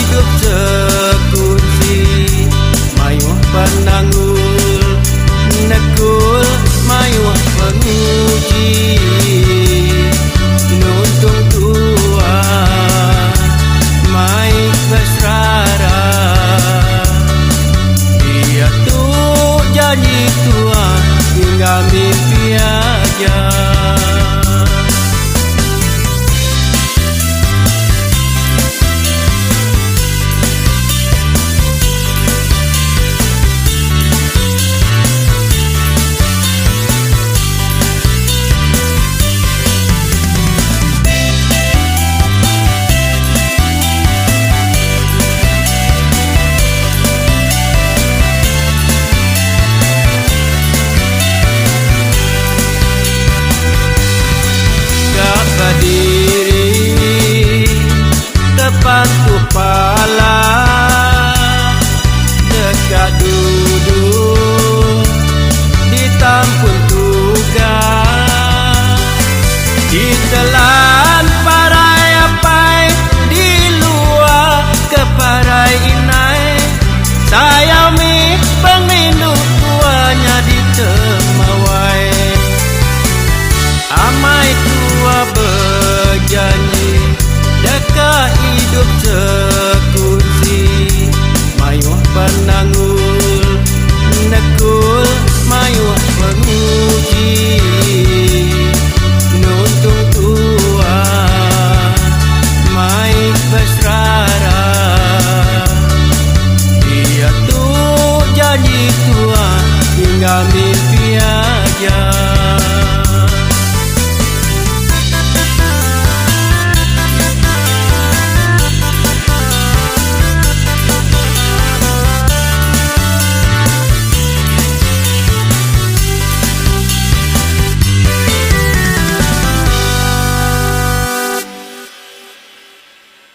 hidup sekunci, mayuh penanggul nekul, mayuh penguji nuntung tua mai besrara. Dia tu janji tua hingga mimpi aja. Berdiri depan kepala, dekat duduk di tampun tugas, ditelan parai apai di luar keparai inai. Saya mi pengindu tuanya di temawai, amai tua berjanji dekat hidup sekunci, mayuh penanggul nekul, mayuh penguji nuntung tua mai besrara. Dia tu janji tua hingga mimpi aja.